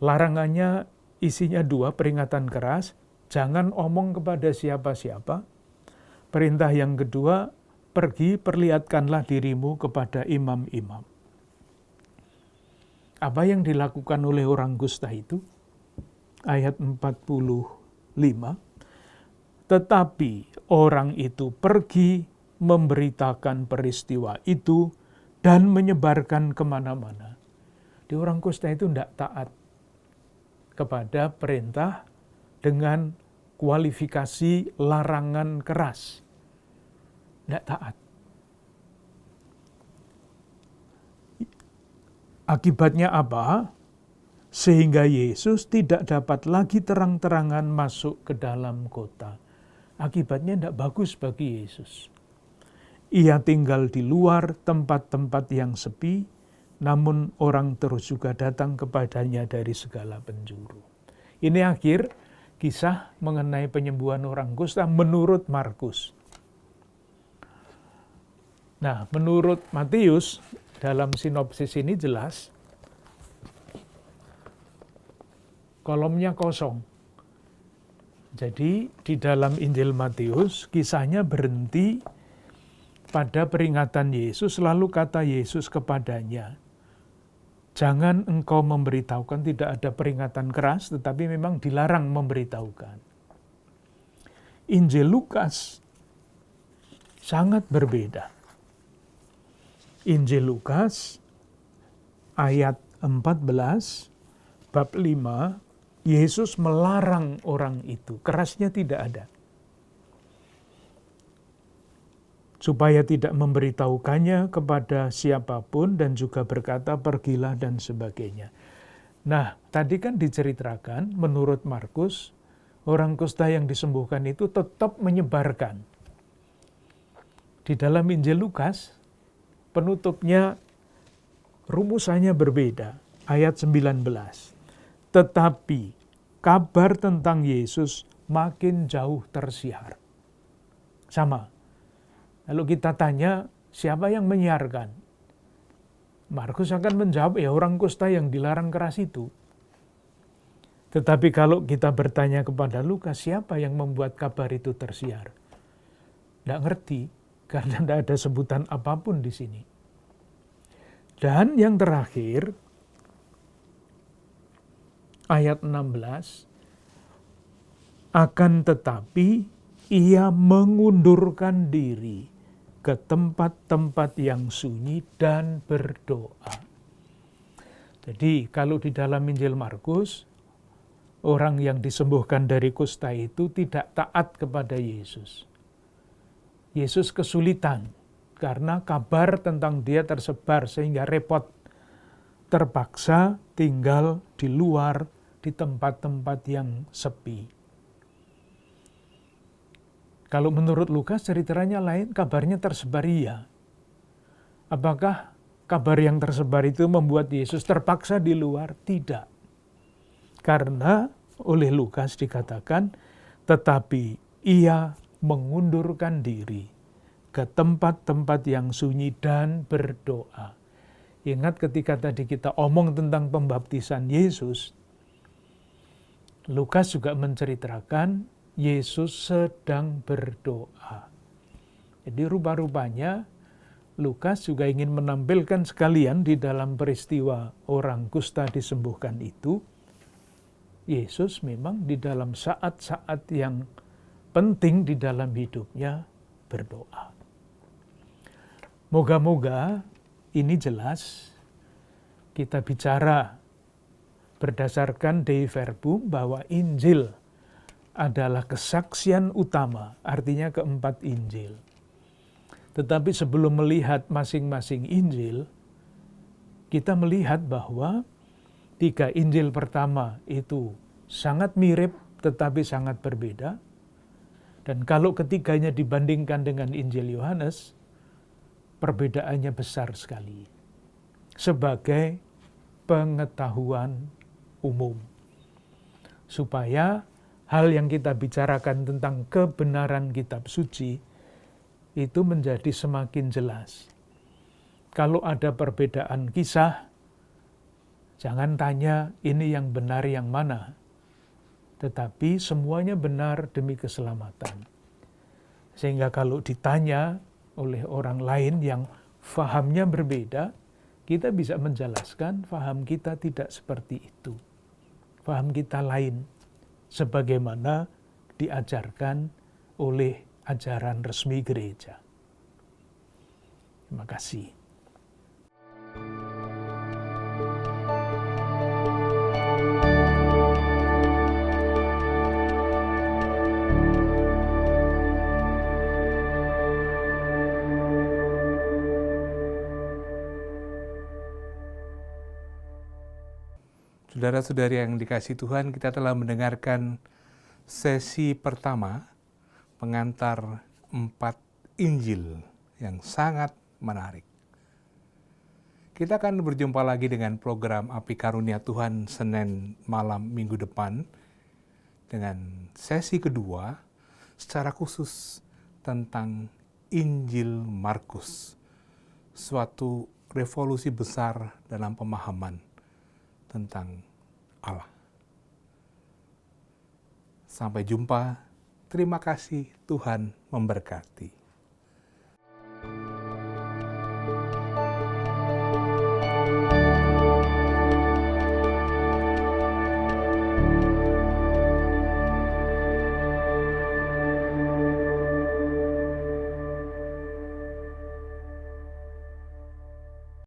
Larangannya isinya dua, peringatan keras, jangan omong kepada siapa-siapa. Perintah yang kedua, pergi perlihatkanlah dirimu kepada imam-imam. Apa yang dilakukan oleh orang kusta itu? Ayat 45. Tetapi orang itu pergi memberitakan peristiwa itu dan menyebarkan kemana-mana. Di orang kusta itu tidak taat kepada perintah dengan kualifikasi larangan keras. Tidak taat. Akibatnya apa? Sehingga Yesus tidak dapat lagi terang-terangan masuk ke dalam kota. Akibatnya tidak bagus bagi Yesus. Ia tinggal di luar tempat-tempat yang sepi, namun orang terus juga datang kepadanya dari segala penjuru. Ini akhir kisah mengenai penyembuhan orang kusta menurut Markus. Nah, menurut Matius, dalam sinopsis ini jelas, kolomnya kosong. Jadi di dalam Injil Matius, kisahnya berhenti pada peringatan Yesus, lalu kata Yesus kepadanya, jangan engkau memberitahukan, tidak ada peringatan keras, tetapi memang dilarang memberitahukan. Injil Lukas sangat berbeda. Injil Lukas ayat 14, bab 5, Yesus melarang orang itu, kerasnya tidak ada. Supaya tidak memberitahukannya kepada siapapun dan juga berkata pergilah dan sebagainya. Nah, tadi kan diceritakan menurut Markus, orang kusta yang disembuhkan itu tetap menyebarkan. Di dalam Injil Lukas, penutupnya rumusannya berbeda, ayat 19. Tetapi kabar tentang Yesus makin jauh tersiar. Sama. Lalu kita tanya, siapa yang menyiarkan? Markus akan menjawab, ya orang kusta yang dilarang keras itu. Tetapi kalau kita bertanya kepada Lukas, siapa yang membuat kabar itu tersiar? Tidak ngerti, karena tidak ada sebutan apapun di sini. Dan yang terakhir, ayat 16, akan tetapi ia mengundurkan diri ke tempat-tempat yang sunyi dan berdoa. Jadi kalau di dalam Injil Markus, orang yang disembuhkan dari kusta itu tidak taat kepada Yesus. Yesus kesulitan karena kabar tentang dia tersebar sehingga repot. Terpaksa tinggal di luar, di tempat-tempat yang sepi. Kalau menurut Lukas ceritanya lain, kabarnya tersebar iya. Apakah kabar yang tersebar itu membuat Yesus terpaksa di luar? Tidak. Karena oleh Lukas dikatakan, tetapi ia mengundurkan diri ke tempat-tempat yang sunyi dan berdoa. Ingat ketika tadi kita omong tentang pembaptisan Yesus, Lukas juga menceritakan Yesus sedang berdoa. Jadi rupa-rupanya Lukas juga ingin menampilkan sekalian di dalam peristiwa orang kusta disembuhkan itu, Yesus memang di dalam saat-saat yang penting di dalam hidupnya berdoa. Moga-moga ini jelas kita bicara berdasarkan Dei Verbum bahwa Injil adalah kesaksian utama, artinya keempat Injil. Tetapi sebelum melihat masing-masing Injil, kita melihat bahwa 3 Injil pertama itu sangat mirip tetapi sangat berbeda. Dan kalau ketiganya dibandingkan dengan Injil Yohanes, perbedaannya besar sekali. Sebagai pengetahuan umum. Supaya hal yang kita bicarakan tentang kebenaran kitab suci itu menjadi semakin jelas. Kalau ada perbedaan kisah, jangan tanya ini yang benar yang mana. Tetapi semuanya benar demi keselamatan. Sehingga kalau ditanya oleh orang lain yang fahamnya berbeda, kita bisa menjelaskan faham kita tidak seperti itu. Faham kita lain. Sebagaimana diajarkan oleh ajaran resmi gereja. Terima kasih. Saudara-saudari yang dikasihi Tuhan, kita telah mendengarkan sesi pertama pengantar 4 Injil yang sangat menarik. Kita akan berjumpa lagi dengan program Api Karunia Tuhan Senin malam minggu depan dengan sesi kedua secara khusus tentang Injil Markus, suatu revolusi besar dalam pemahaman tentang Allah. Sampai jumpa. Terima kasih, Tuhan memberkati.